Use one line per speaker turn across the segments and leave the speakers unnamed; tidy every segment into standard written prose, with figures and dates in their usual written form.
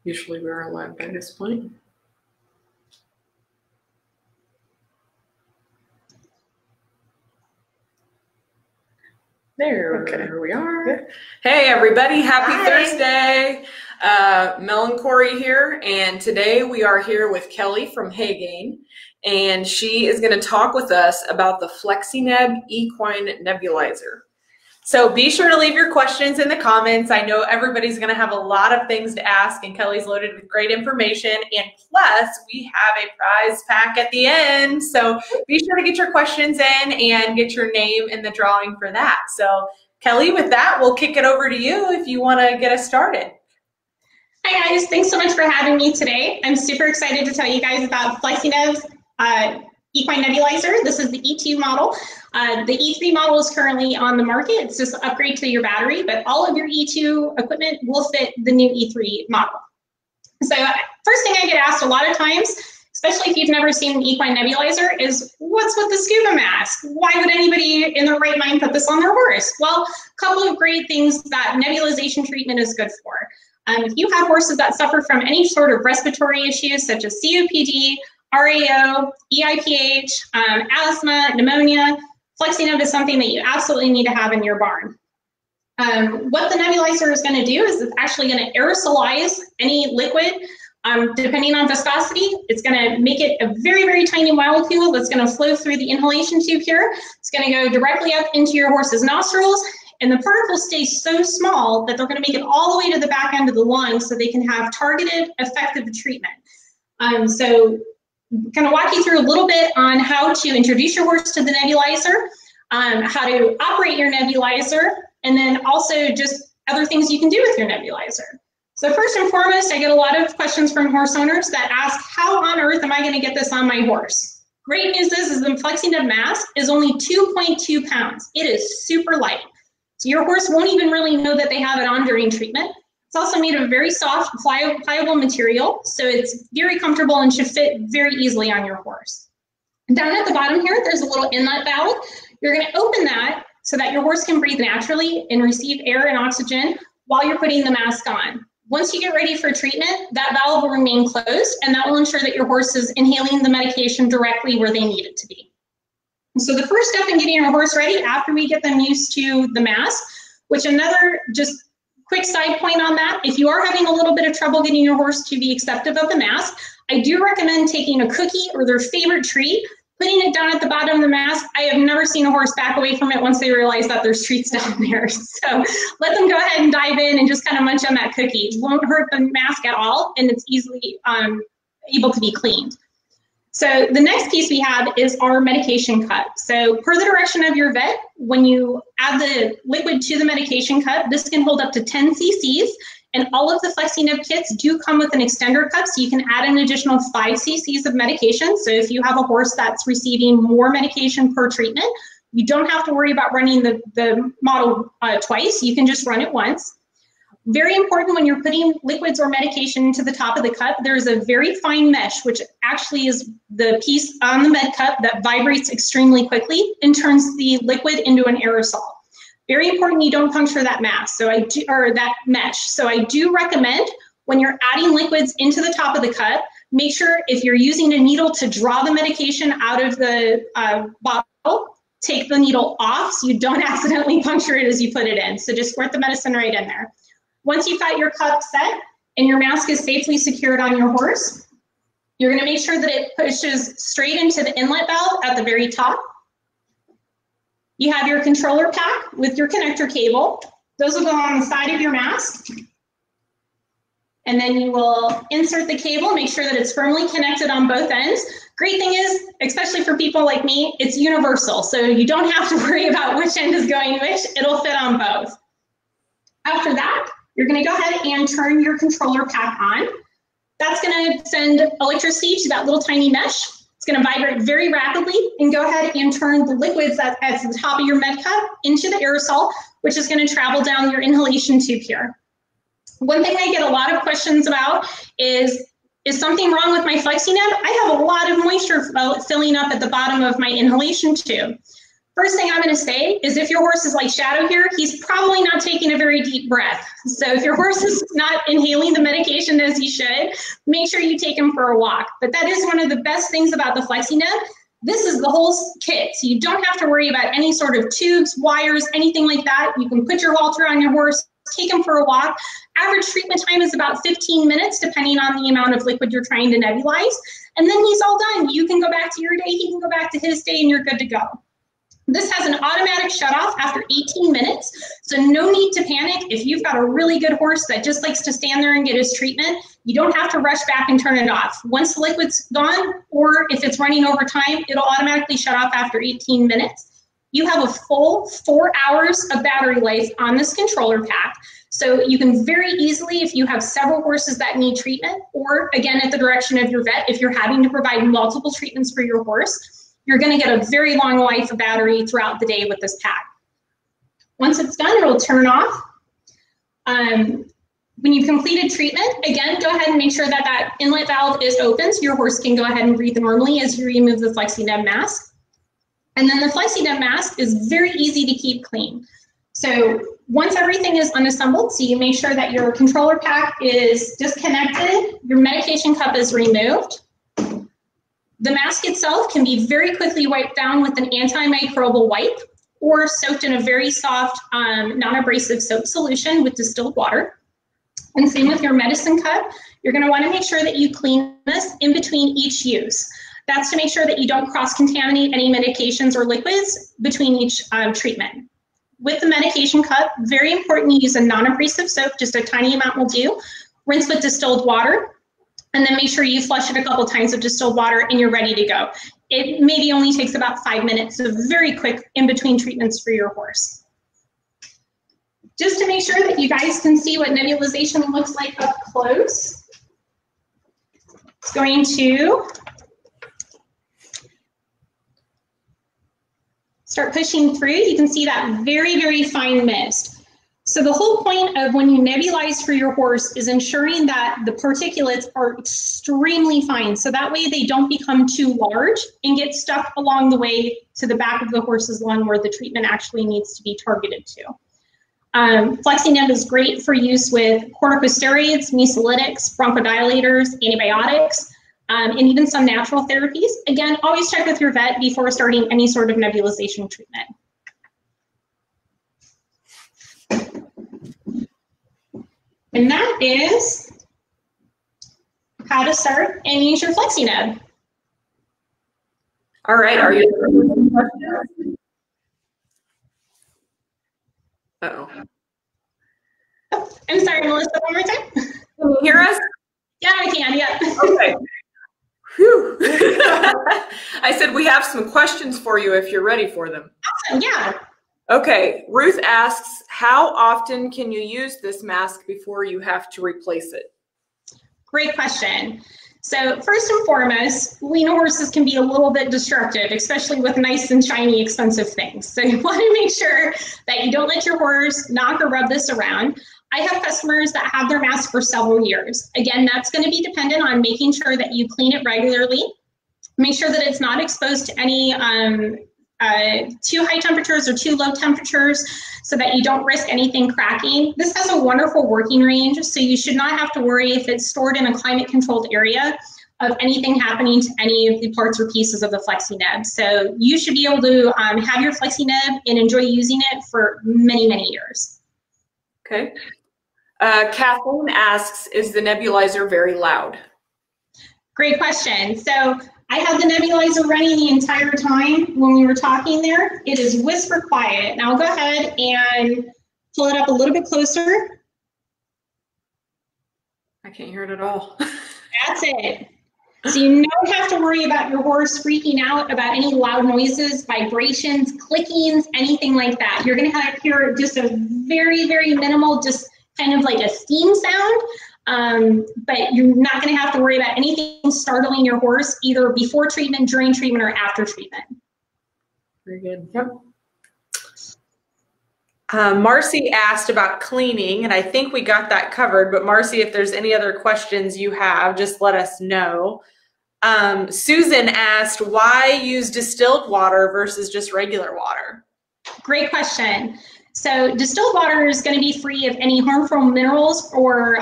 Usually we are live by this point. There we are. Yeah. Hey everybody, happy Thursday. Mel and Corey here, and today we are here with Kelly from Haygain, and she is going to talk with us about the Flexineb equine nebulizer. So be sure to leave your questions in the comments. I know everybody's going to have a lot of things to ask, and Kelly's loaded with great information. And plus, we have a prize pack at the end. So be sure to get your questions in and get your name in the drawing for that. So Kelly, with that, we'll kick it over to you if you want to get us started.
Hi guys, thanks so much for having me today. I'm super excited to tell you guys about Flexineb's equine nebulizer. This is the E2 model. The E3 model is currently on the market. It's just an upgrade to your battery, but all of your E2 equipment will fit the new E3 model. So first thing I get asked a lot of times, especially if you've never seen an equine nebulizer, is what's with the scuba mask? Why would anybody in their right mind put this on their horse? Well, a couple of great things that nebulization treatment is good for. If you have horses that suffer from any sort of respiratory issues such as COPD, RAO, EIPH, asthma, pneumonia, Flexineb is something that you absolutely need to have in your barn. What the nebulizer is going to do is it's actually going to aerosolize any liquid. Depending on viscosity, it's going to make it a very, very tiny molecule that's going to flow through the inhalation tube here. It's going to go directly up into your horse's nostrils, and the particles stay so small that they're going to make it all the way to the back end of the lung so they can have targeted, effective treatment. So I'm going to walk you through a little bit on how to introduce your horse to the nebulizer, how to operate your nebulizer, and then also just other things you can do with your nebulizer. So first and foremost, I get a lot of questions from horse owners that ask, how on earth am I going to get this on my horse? Great news is the Flexineb mask is only 2.2 pounds. It is super light. So your horse won't even really know that they have it on during treatment. It's also made of a very soft, pliable material, so it's very comfortable and should fit very easily on your horse. Down at the bottom here, there's a little inlet valve. You're going to open that so that your horse can breathe naturally and receive air and oxygen while you're putting the mask on. Once you get ready for treatment, that valve will remain closed, and that will ensure that your horse is inhaling the medication directly where they need it to be. So the first step in getting your horse ready after we get them used to the mask, which another just quick side point on that, if you are having a little bit of trouble getting your horse to be acceptive of the mask, I do recommend taking a cookie or their favorite treat, putting it down at the bottom of the mask. I have never seen a horse back away from it once they realize that there's treats down there. So let them go ahead and dive in and just kind of munch on that cookie. It won't hurt the mask at all, and it's easily able to be cleaned. So the next piece we have is our medication cup. So per the direction of your vet, when you add the liquid to the medication cup, this can hold up to 10 cc's, and all of the Flexineb kits do come with an extender cup, so you can add an additional 5 cc's of medication. So if you have a horse that's receiving more medication per treatment, you don't have to worry about running the model twice. You can just run it once. Very important when you're putting liquids or medication into the top of the cup, there's a very fine mesh, which actually is the piece on the med cup that vibrates extremely quickly and turns the liquid into an aerosol. Very important you don't puncture that mask, that mesh. So I do recommend when you're adding liquids into the top of the cup, make sure if you're using a needle to draw the medication out of the bottle, take the needle off so you don't accidentally puncture it as you put it in. So just squirt the medicine right in there. Once you've got your cup set and your mask is safely secured on your horse, you're going to make sure that it pushes straight into the inlet valve at the very top. You have your controller pack with your connector cable. Those will go on the side of your mask. And then you will insert the cable, make sure that it's firmly connected on both ends. Great thing is, especially for people like me, it's universal. So you don't have to worry about which end is going which. It'll fit on both. After that, you're going to go ahead and turn your controller pack on. That's going to send electricity to that little tiny mesh. It's going to vibrate very rapidly and go ahead and turn the liquids at the top of your med cup into the aerosol, which is going to travel down your inhalation tube here. One thing I get a lot of questions about is something wrong with my Flexineb? I have a lot of moisture filling up at the bottom of my inhalation tube. First thing I'm going to say is if your horse is like Shadow here, he's probably not taking a very deep breath. So if your horse is not inhaling the medication as he should, make sure you take him for a walk. But that is one of the best things about the Flexineb. This is the whole kit, so you don't have to worry about any sort of tubes, wires, anything like that. You can put your halter on your horse, take him for a walk. Average treatment time is about 15 minutes, depending on the amount of liquid you're trying to nebulize. And then he's all done. You can go back to your day, he can go back to his day, and you're good to go. This has an automatic shutoff after 18 minutes, so no need to panic. If you've got a really good horse that just likes to stand there and get his treatment, you don't have to rush back and turn it off. Once the liquid's gone, or if it's running over time, it'll automatically shut off after 18 minutes. You have a full 4 hours of battery life on this controller pack, so you can very easily, if you have several horses that need treatment, or again, at the direction of your vet, if you're having to provide multiple treatments for your horse, you're going to get a very long life of battery throughout the day with this pack. Once it's done, it'll turn off. When you've completed treatment, again, go ahead and make sure that that inlet valve is open so your horse can go ahead and breathe normally as you remove the Flexineb mask. And then the Flexineb mask is very easy to keep clean. So once everything is unassembled, so you make sure that your controller pack is disconnected, your medication cup is removed. The mask itself can be very quickly wiped down with an antimicrobial wipe or soaked in a very soft, non-abrasive soap solution with distilled water. And same with your medicine cup. You're going to want to make sure that you clean this in between each use. That's to make sure that you don't cross-contaminate any medications or liquids between each treatment. With the medication cup, very important you use a non-abrasive soap, just a tiny amount will do. Rinse with distilled water. And then make sure you flush it a couple times with distilled water and you're ready to go. It maybe only takes about 5 minutes, so very quick in between treatments for your horse. Just to make sure that you guys can see what nebulization looks like up close, it's going to start pushing through. You can see that very, very fine mist. So the whole point of when you nebulize for your horse is ensuring that the particulates are extremely fine, so that way they don't become too large and get stuck along the way to the back of the horse's lung where the treatment actually needs to be targeted to. Flexineb is great for use with corticosteroids, mucolytics, bronchodilators, antibiotics, and even some natural therapies. Again, always check with your vet before starting any sort of nebulization treatment. And that is how to start and use your Flexineb.
All right, are you ready for questions? Uh-oh.
Oh, I'm sorry, Melissa, one more time.
Can you hear us?
Yeah, I can, yeah.
Okay. Whew. I said we have some questions for you if you're ready for them.
Awesome, yeah.
Okay, Ruth asks, how often can you use this mask before you have to replace it?
Great question. So first and foremost, we know horses can be a little bit destructive, especially with nice and shiny, expensive things. So you want to make sure that you don't let your horse knock or rub this around. I have customers that have their mask for several years. Again, that's going to be dependent on making sure that you clean it regularly. Make sure that it's not exposed to any too high temperatures or too low temperatures so that you don't risk anything cracking. This has a wonderful working range, so you should not have to worry if it's stored in a climate controlled area of anything happening to any of the parts or pieces of the Flexineb. So you should be able to have your Flexineb and enjoy using it for many, many years.
Okay. Kathleen asks, is the nebulizer very loud?
Great question. So I had the nebulizer running the entire time when we were talking there. It is whisper quiet. Now I'll go ahead and pull it up a little bit closer.
I can't hear it at all.
That's it. So you don't have to worry about your horse freaking out about any loud noises, vibrations, clickings, anything like that. You're going to hear just a very, very minimal, just kind of like a steam sound. But you're not going to have to worry about anything startling your horse either before treatment, during treatment, or after treatment.
Very good. Yep. Marcy asked about cleaning, and I think we got that covered, but Marcy, if there's any other questions you have, just let us know. Susan asked, why use distilled water versus just regular water?
Great question. So distilled water is going to be free of any harmful minerals or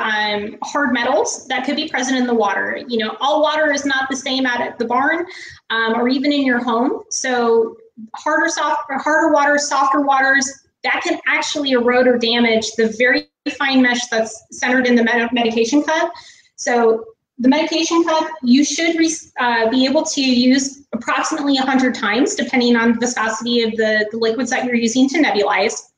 hard metals that could be present in the water. You know, all water is not the same out at the barn or even in your home. So harder waters, softer waters, that can actually erode or damage the very fine mesh that's centered in the medication cup. So the medication cup, you should be able to use approximately 100 times, depending on the viscosity of the liquids that you're using to nebulize.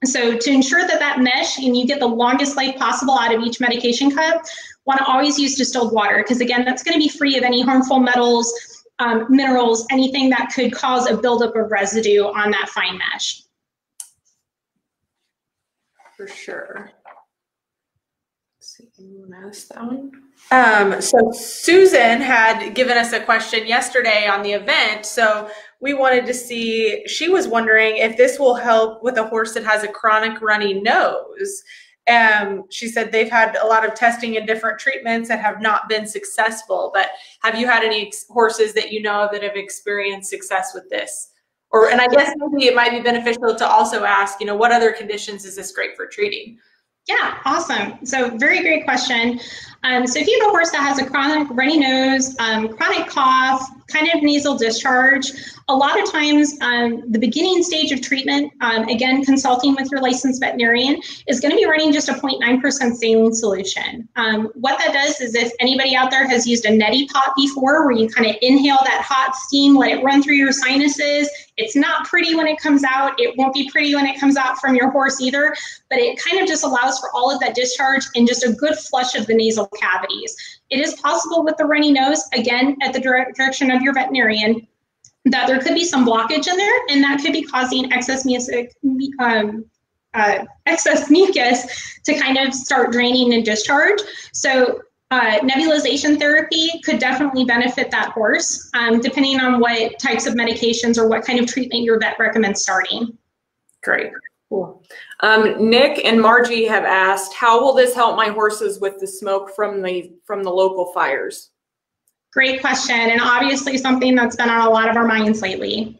So to ensure that that mesh and you get the longest life possible out of each medication cup, want to always use distilled water, because again, that's going to be free of any harmful metals, minerals, anything that could cause a buildup of residue on that fine mesh.
For sure. Let's see, anyone ask that one? So Susan had given us a question yesterday on the event, so we wanted to see, she was wondering if this will help with a horse that has a chronic runny nose. She said they've had a lot of testing and different treatments that have not been successful, but have you had any horses that you know of that have experienced success with this? Or, and I guess maybe it might be beneficial to also ask, you know, what other conditions is this great for treating?
Yeah, awesome. So very great question. So if you have a horse that has a chronic runny nose, chronic cough, kind of nasal discharge, a lot of times the beginning stage of treatment, again, consulting with your licensed veterinarian, is going to be running just a 0.9% saline solution. What that does is, if anybody out there has used a neti pot before, where you kind of inhale that hot steam, let it run through your sinuses, it's not pretty when it comes out. It won't be pretty when it comes out from your horse either, but it kind of just allows for all of that discharge and just a good flush of the nasal cavities. It is possible with the runny nose, again, at the direction of your veterinarian, that there could be some blockage in there, and that could be causing excess mucus to kind of start draining and discharge. So nebulization therapy could definitely benefit that horse, depending on what types of medications or what kind of treatment your vet recommends starting.
Great. Cool. Nick and Margie have asked, how will this help my horses with the smoke from the local fires?
Great question, and obviously something that's been on a lot of our minds lately.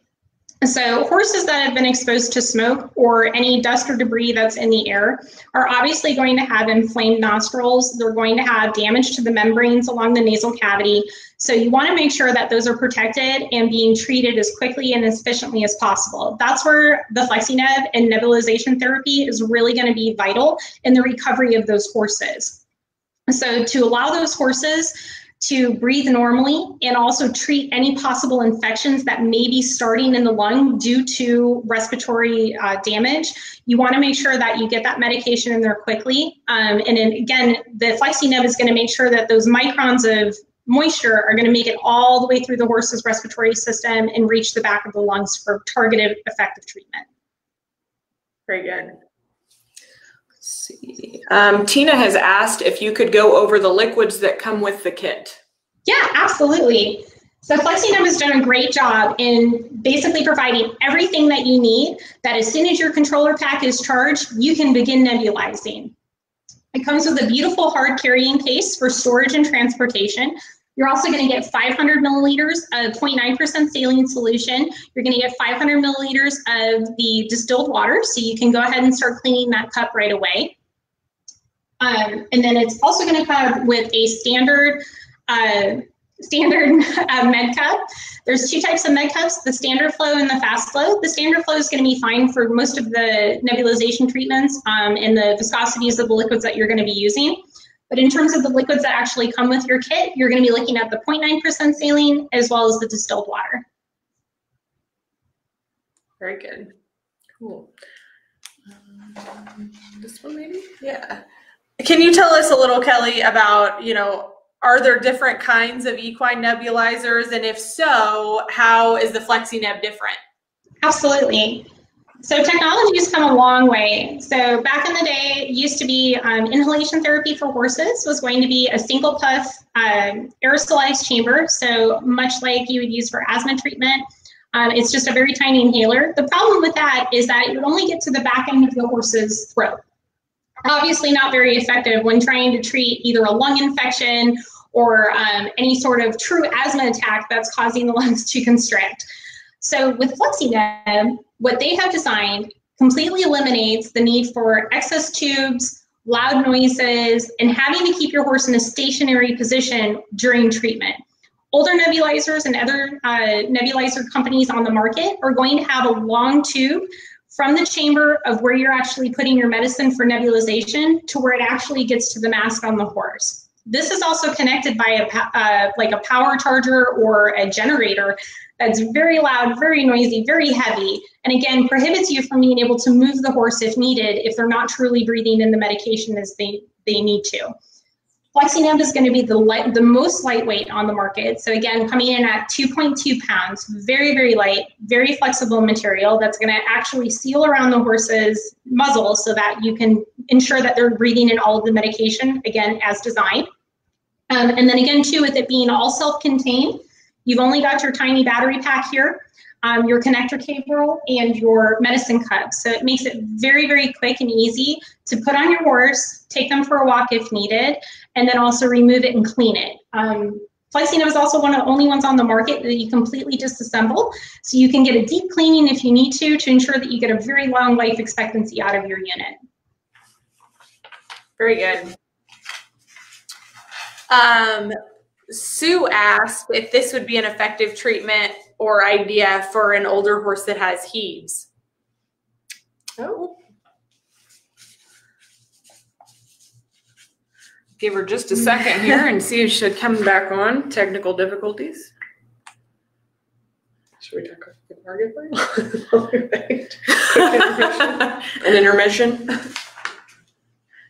So horses that have been exposed to smoke or any dust or debris that's in the air are obviously going to have inflamed nostrils. They're going to have damage to the membranes along the nasal cavity. So you want to make sure that those are protected and being treated as quickly and as efficiently as possible. That's where the Flexineb and nebulization therapy is really going to be vital in the recovery of those horses. So to allow those horses to breathe normally and also treat any possible infections that may be starting in the lung due to respiratory damage, you want to make sure that you get that medication in there quickly. And then again, the Flexineb is going to make sure that those microns of moisture are going to make it all the way through the horse's respiratory system and reach the back of the lungs for targeted, effective treatment.
Very good. See. Tina has asked if you could go over the liquids that come with the kit. Yeah,
absolutely. So Flexineb has done a great job in basically providing everything that you need, that as soon as your controller pack is charged, you can begin nebulizing. It comes with a beautiful hard carrying case for storage and transportation. You're also going to get 500 milliliters of 0.9% saline solution. You're going to get 500 milliliters of the distilled water, so you can go ahead and start cleaning that cup right away. And then it's also going to come with a standard med cup. There's two types of med cups, the standard flow and the fast flow. The standard flow is going to be fine for most of the nebulization treatments and the viscosities of the liquids that you're going to be using. But in terms of the liquids that actually come with your kit, you're going to be looking at the 0.9% saline as well as the distilled water.
Very good. Cool. This one maybe? Yeah. Can you tell us a little, Kelly, about, you know, are there different kinds of equine nebulizers? And if so, how is the Flexineb different?
Absolutely. So technology has come a long way. So back in the day, it used to be inhalation therapy for horses was going to be a single puff aerosolized chamber. So much like you would use for asthma treatment. It's just a very tiny inhaler. The problem with that is that it would only get to the back end of the horse's throat. Obviously not very effective when trying to treat either a lung infection or any sort of true asthma attack that's causing the lungs to constrict. So with Flexineb, what they have designed completely eliminates the need for excess tubes, loud noises, and having to keep your horse in a stationary position during treatment. Older nebulizers and other nebulizer companies on the market are going to have a long tube from the chamber of where you're actually putting your medicine for nebulization to where it actually gets to the mask on the horse. This is also connected by like a power charger or a generator that's very loud, very noisy, very heavy, and again, prohibits you from being able to move the horse if needed, if they're not truly breathing in the medication as they need to. Flexineb is going to be the most lightweight on the market. So again, coming in at 2.2 pounds, very, very light, very flexible material that's going to actually seal around the horse's muzzle so that you can ensure that they're breathing in all of the medication, again, as designed. And then again, too, with it being all self-contained, you've only got your tiny battery pack here, your connector cable, and your medicine cup. So it makes it very, very quick and easy to put on your horse, take them for a walk if needed, and then also remove it and clean it. Flexineb is also one of the only ones on the market that you completely disassemble, so you can get a deep cleaning if you need to ensure that you get a very long life expectancy out of your unit.
Very good. Sue asked if this would be an effective treatment or idea for an older horse that has heaves. Oh. Give her just a second here and see if she'll come back on. Technical difficulties. Should we talk about the target line? An intermission.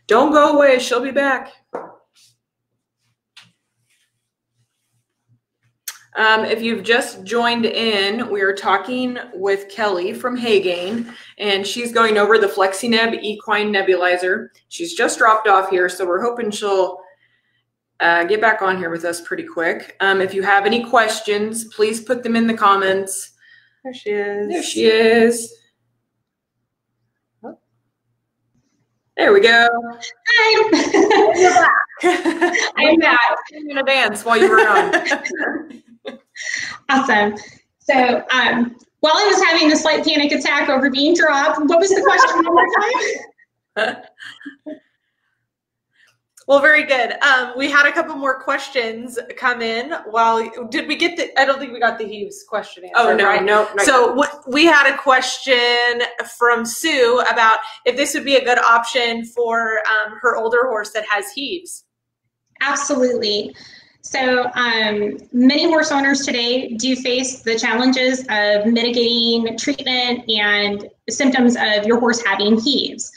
Don't go away. She'll be back. If you've just joined in, we are talking with Kelly from Haygain, and she's going over the Flexineb equine nebulizer. She's just dropped off here, so we're hoping she'll get back on here with us pretty quick. If you have any questions, please put them in the comments. There she is. There she is. Oh. There we go.
Hi. You're back. I'm back.
I'm going to dance while you were on.
Awesome. So while I was having a slight panic attack over being dropped, what was the question one more time?
Well, very good. We had a couple more questions come in. Did we get the, I don't think we got the heaves question answered. Oh, no, right? No. So we had a question from Sue about if this would be a good option for her older horse that has heaves.
Absolutely. So many horse owners today do face the challenges of mitigating treatment and symptoms of your horse having heaves.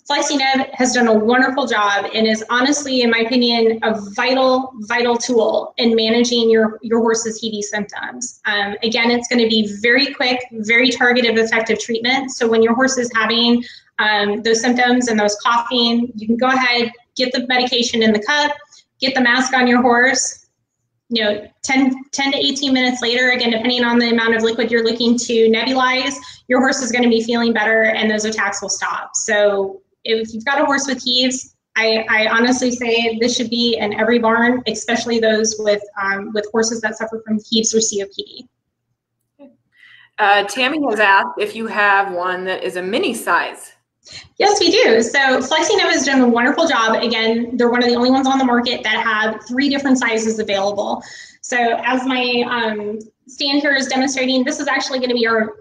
Flexineb has done a wonderful job and is honestly, in my opinion, a vital, vital tool in managing your horse's heavy symptoms. Again, it's going to be very quick, very targeted, effective treatment. So when your horse is having those symptoms and those coughing, you can go ahead, get the medication in the cup, get the mask on your horse, 10 to 18 minutes later, again, depending on the amount of liquid you're looking to nebulize, your horse is going to be feeling better and those attacks will stop. So if you've got a horse with heaves, I honestly say this should be in every barn, especially those with horses that suffer from heaves or COPD.
Tammy has asked if you have one that is a mini size.
Yes, we do. So Flexineb has done a wonderful job. Again, they're one of the only ones on the market that have 3 different sizes available. So as my stand here is demonstrating, this is actually going to be our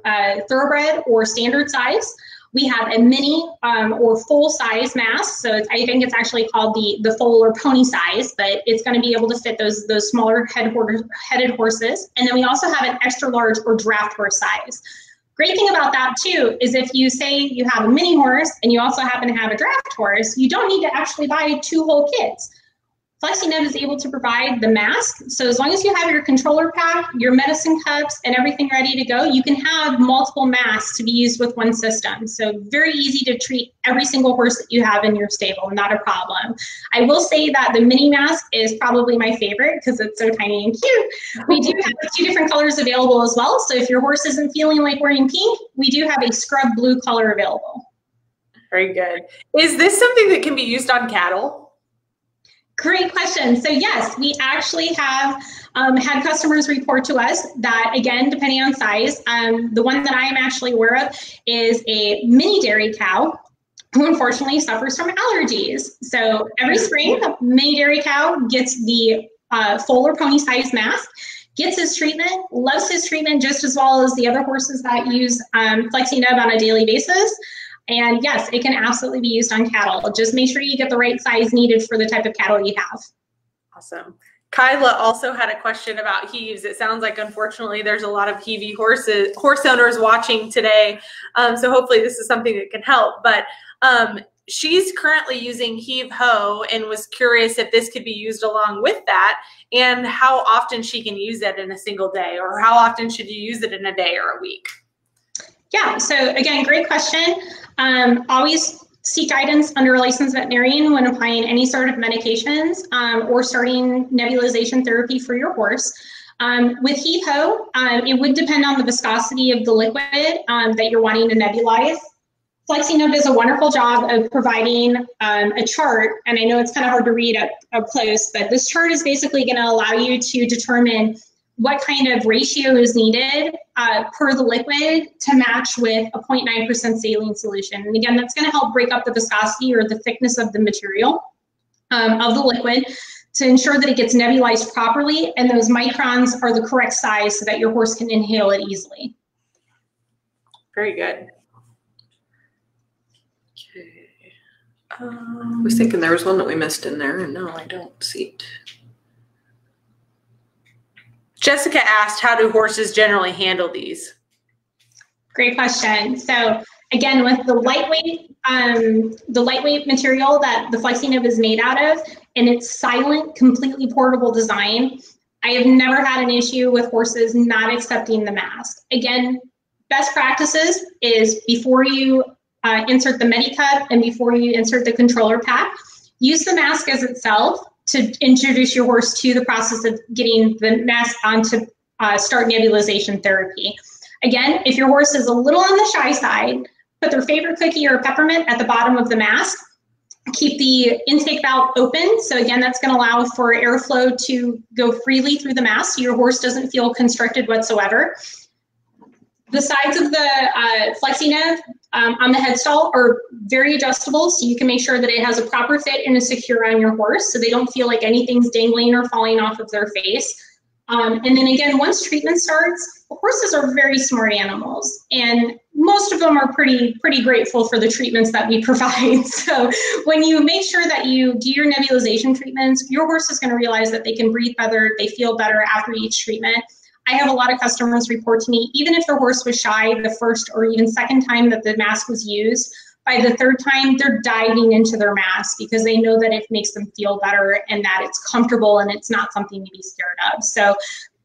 thoroughbred or standard size. We have a mini or full size mask. So I think it's actually called the foal or pony size, but it's going to be able to fit those smaller headed horses. And then we also have an extra large or draft horse size. Great thing about that too is if you say you have a mini horse and you also happen to have a draft horse, you don't need to actually buy 2 whole kits. Flexineb is able to provide the mask. So as long as you have your controller pack, your medicine cups, and everything ready to go, you can have multiple masks to be used with one system. So very easy to treat every single horse that you have in your stable, not a problem. I will say that the mini mask is probably my favorite because it's so tiny and cute. We do have 2 different colors available as well. So if your horse isn't feeling like wearing pink, we do have a scrub blue color available.
Very good. Is this something that can be used on cattle?
Great question. So yes, we actually have had customers report to us that, again, depending on size, the one that I am actually aware of is a mini dairy cow who unfortunately suffers from allergies. So every spring, a mini dairy cow gets the foal or pony size mask, gets his treatment, loves his treatment just as well as the other horses that use Flexineb on a daily basis. And yes, it can absolutely be used on cattle. Just make sure you get the right size needed for the type of cattle you have.
Awesome. Kyla also had a question about heaves. It sounds like, unfortunately, there's a lot of heavy horse owners watching today. So hopefully this is something that can help. But she's currently using Heave Ho and was curious if this could be used along with that and how often she can use it in a single day, or how often should you use it in a day or a week?
Yeah, so again, great question. Always seek guidance under a licensed veterinarian when applying any sort of medications or starting nebulization therapy for your horse. With Heave Ho, it would depend on the viscosity of the liquid that you're wanting to nebulize. Flexineb does a wonderful job of providing a chart, and I know it's kind of hard to read up close, but this chart is basically going to allow you to determine what kind of ratio is needed per the liquid to match with a 0.9% saline solution. And again, that's going to help break up the viscosity or the thickness of the material of the liquid to ensure that it gets nebulized properly and those microns are the correct size so that your horse can inhale it easily.
Very good. Okay. I was thinking there was one that we missed in there, and no, I don't see it. Jessica asked, how do horses generally handle these?
Great question. So again, with the lightweight material that the Flexineb is made out of and its silent, completely portable design, I have never had an issue with horses not accepting the mask. Again, best practices is before you insert the MediCup and before you insert the controller pack, use the mask as itself to introduce your horse to the process of getting the mask on to start nebulization therapy. Again, if your horse is a little on the shy side, put their favorite cookie or peppermint at the bottom of the mask. Keep the intake valve open. So again, that's going to allow for airflow to go freely through the mask so your horse doesn't feel constricted whatsoever. The sides of the Flexineb on the headstall are very adjustable, so you can make sure that it has a proper fit and is secure on your horse so they don't feel like anything's dangling or falling off of their face. And then again, once treatment starts, horses are very smart animals, and most of them are pretty grateful for the treatments that we provide. So when you make sure that you do your nebulization treatments, your horse is going to realize that they can breathe better, they feel better after each treatment. I have a lot of customers report to me, even if their horse was shy the first or even second time that the mask was used, by the third time, they're diving into their mask because they know that it makes them feel better and that it's comfortable and it's not something to be scared of. So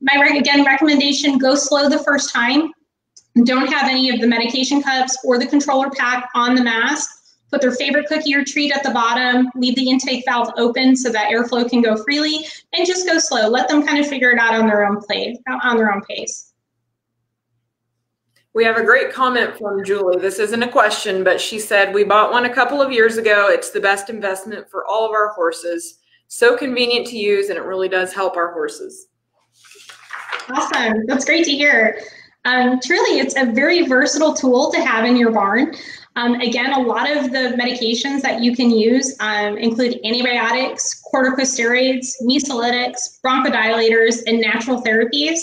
my, again, recommendation, go slow the first time. Don't have any of the medication cups or the controller pack on the mask. Put their favorite cookie or treat at the bottom, leave the intake valve open so that airflow can go freely, and just go slow. Let them kind of figure it out on their own pace.
We have a great comment from Julie. This isn't a question, but she said, we bought one a couple of years ago. It's the best investment for all of our horses. So convenient to use, and it really does help our horses.
Awesome. That's great to hear. Truly, it's a very versatile tool to have in your barn. Again, a lot of the medications that you can use include antibiotics, corticosteroids, mucolytics, bronchodilators, and natural therapies.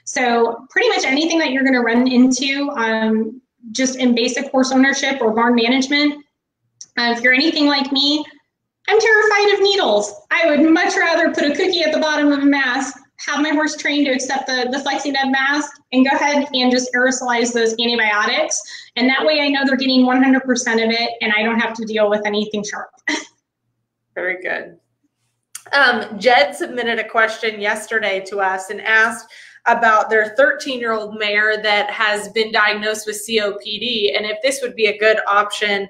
So pretty much anything that you're going to run into just in basic horse ownership or barn management. If you're anything like me, I'm terrified of needles. I would much rather put a cookie at the bottom of a mask, have my horse trained to accept the Flexineb mask, and go ahead and just aerosolize those antibiotics. And that way I know they're getting 100% of it and I don't have to deal with anything sharp.
Very good. Jed submitted a question yesterday to us and asked about their 13-year-old mare that has been diagnosed with COPD and if this would be a good option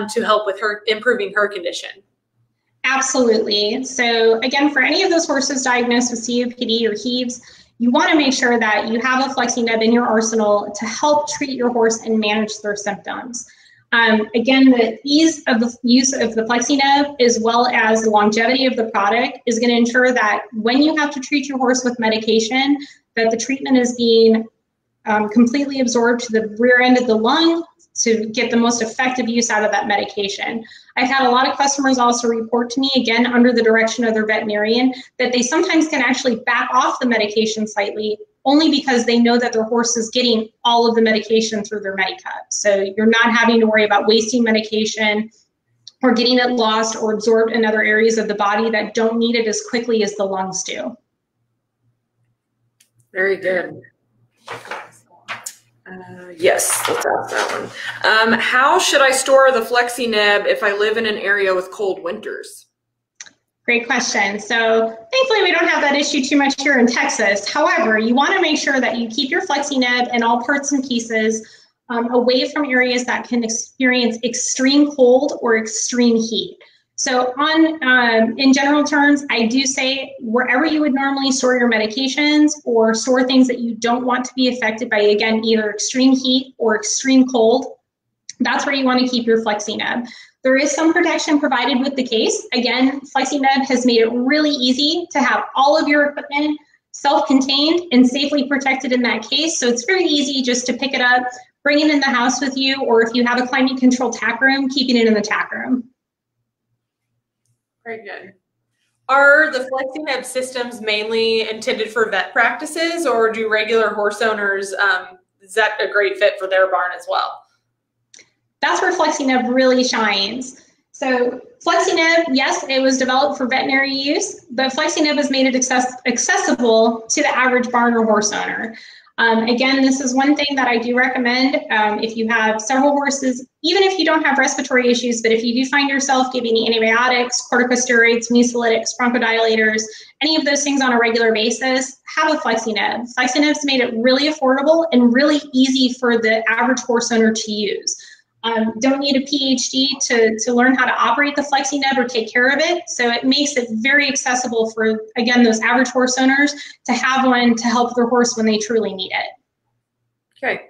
to help with her improving her condition.
Absolutely. So again, for any of those horses diagnosed with COPD or heaves, you want to make sure that you have a Flexineb in your arsenal to help treat your horse and manage their symptoms. Again, the ease of the use of the Flexineb as well as the longevity of the product is going to ensure that when you have to treat your horse with medication, that the treatment is being completely absorbed to the rear end of the lung to get the most effective use out of that medication. I've had a lot of customers also report to me, again, under the direction of their veterinarian, that they sometimes can actually back off the medication slightly only because they know that their horse is getting all of the medication through their Medicup. So you're not having to worry about wasting medication or getting it lost or absorbed in other areas of the body that don't need it as quickly as the lungs do.
Very good. Yes, let's ask that one. How should I store the Flexineb if I live in an area with cold winters?
Great question. So thankfully we don't have that issue too much here in Texas. However, you want to make sure that you keep your Flexineb and all parts and pieces away from areas that can experience extreme cold or extreme heat. So in general terms, I do say wherever you would normally store your medications or store things that you don't want to be affected by, again, either extreme heat or extreme cold, that's where you want to keep your Flexineb. There is some protection provided with the case. Again, Flexineb has made it really easy to have all of your equipment self-contained and safely protected in that case. So it's very easy just to pick it up, bring it in the house with you, or if you have a climate-controlled tack room, keeping it in the tack room.
Very good. Are the Flexineb systems mainly intended for vet practices, or do regular horse owners, is that a great fit for their barn as well?
That's where Flexineb really shines. So Flexineb, yes, it was developed for veterinary use, but Flexineb has made it accessible to the average barn or horse owner. Again, this is one thing that I do recommend if you have several horses, even if you don't have respiratory issues, but if you do find yourself giving antibiotics, corticosteroids, mucolytics, bronchodilators, any of those things on a regular basis, have a Flexineb. Flexineb's made it really affordable and really easy for the average horse owner to use. Don't need a PhD to learn how to operate the Flexineb or take care of it. So it makes it very accessible for, again, those average horse owners to have one to help their horse when they truly need it.
Okay.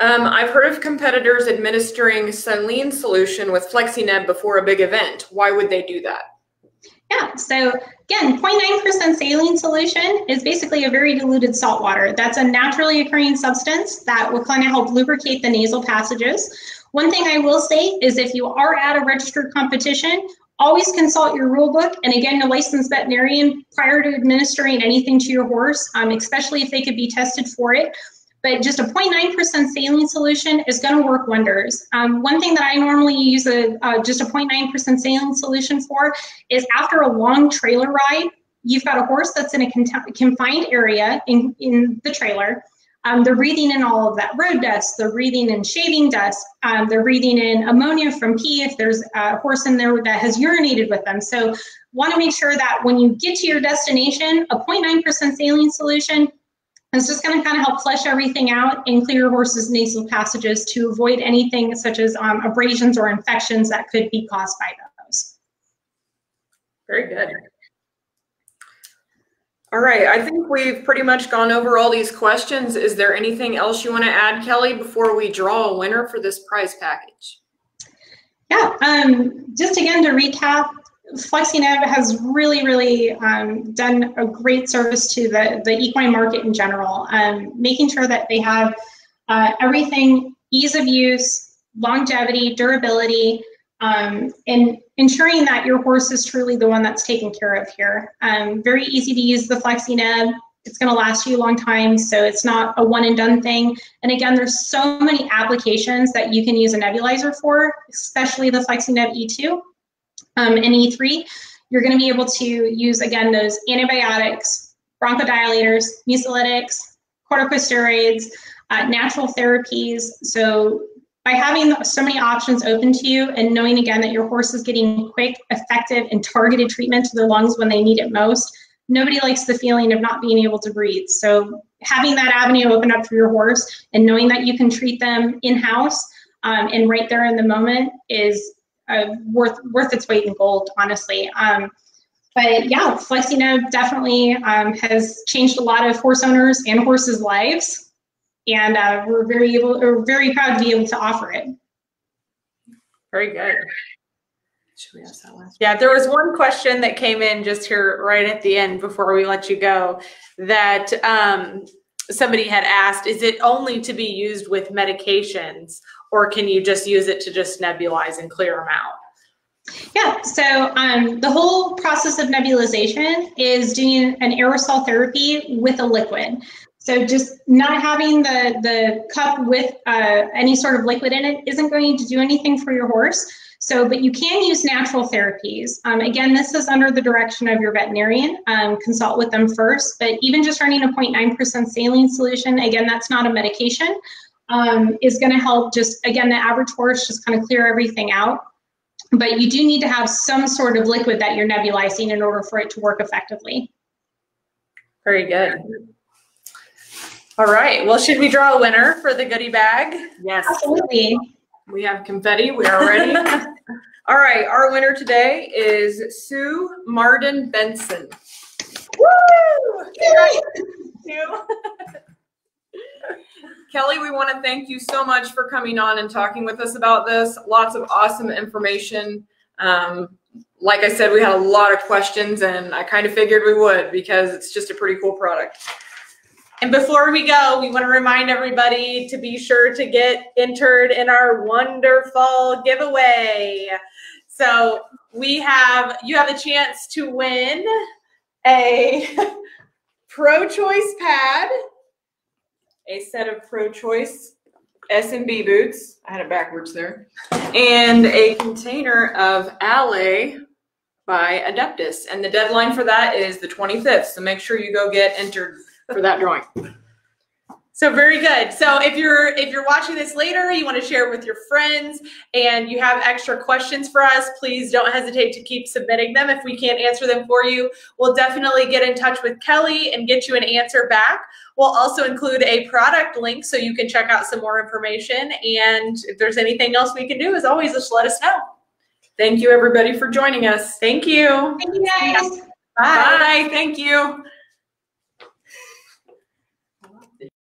I've heard of competitors administering saline solution with Flexineb before a big event. Why would they do that?
Yeah, so again, 0.9% saline solution is basically a very diluted salt water. That's a naturally occurring substance that will kind of help lubricate the nasal passages. One thing I will say is if you are at a registered competition, always consult your rule book and again, a licensed veterinarian prior to administering anything to your horse, especially if they could be tested for it. But just a 0.9% saline solution is going to work wonders. One thing that I normally use just a 0.9% saline solution for is after a long trailer ride, you've got a horse that's in a confined area in the trailer. They're breathing in all of that road dust. They're breathing in shaving dust. They're breathing in ammonia from pee if there's a horse in there that has urinated with them. So want to make sure that when you get to your destination, a 0.9% saline solution it's just going to kind of help flush everything out and clear your horse's nasal passages to avoid anything such as abrasions or infections that could be caused by those.
Very good. All right, I think we've pretty much gone over all these questions. Is there anything else you want to add, Kelly, before we draw a winner for this prize package?
Yeah, just again to recap, Flexineb has really done a great service to the equine market in general, making sure that they have everything, ease of use, longevity, durability, and ensuring that your horse is truly the one that's taken care of here. Very easy to use the Flexineb. It's going to last you a long time, so it's not a one and done thing. And again, there's so many applications that you can use a nebulizer for, especially the Flexineb E2. And E3, you're going to be able to use, again, those antibiotics, bronchodilators, mucolytics, corticosteroids, natural therapies. So by having so many options open to you and knowing, again, that your horse is getting quick, effective, and targeted treatment to their lungs when they need it most, nobody likes the feeling of not being able to breathe. So having that avenue open up for your horse and knowing that you can treat them in-house and right there in the moment is worth its weight in gold, honestly. But yeah, Flexineb definitely has changed a lot of horse owners and horses' lives, and we're very proud to be able to offer it.
Very good.
Should we ask that last?
Yeah, there was one question that came in just here right at the end before we let you go that somebody had asked, is it only to be used with medications, or can you just use it to just nebulize and clear them out?
Yeah, so the whole process of nebulization is doing an aerosol therapy with a liquid. So just not having the cup with any sort of liquid in it isn't going to do anything for your horse. So, but you can use natural therapies. Again, this is under the direction of your veterinarian. Consult with them first, but even just running a 0.9% saline solution, again, that's not a medication, is gonna help just, again, the average horse just kind of clear everything out. But you do need to have some sort of liquid that you're nebulizing in order for it to work effectively.
Very good. All right, well, should we draw a winner for the goodie bag?
Yes.
Absolutely.
We have confetti. We are ready. All right, our winner today is Sue Marden Benson.
Woo!
Kelly, we want to thank you so much for coming on and talking with us about this. Lots of awesome information. Like I said, we had a lot of questions, and I kind of figured we would because it's just a pretty cool product.
And before we go, we want to remind everybody to be sure to get entered in our wonderful giveaway. So you have a chance to win a pro-choice pad, a set of pro-choice S&B boots, I had it backwards there, and a container of Allay by Adeptus. And the deadline for that is the 25th, so make sure you go get entered for that drawing. So very good. So if you're watching this later, you want to share it with your friends, and you have extra questions for us, please don't hesitate to keep submitting them. If we can't answer them for you, we'll definitely get in touch with Kelly and get you an answer back. We'll also include a product link so you can check out some more information. And if there's anything else we can do, as always, just let us know.
Thank you, everybody, for joining us.
Thank you.
Thank you, guys.
Bye. Thank you.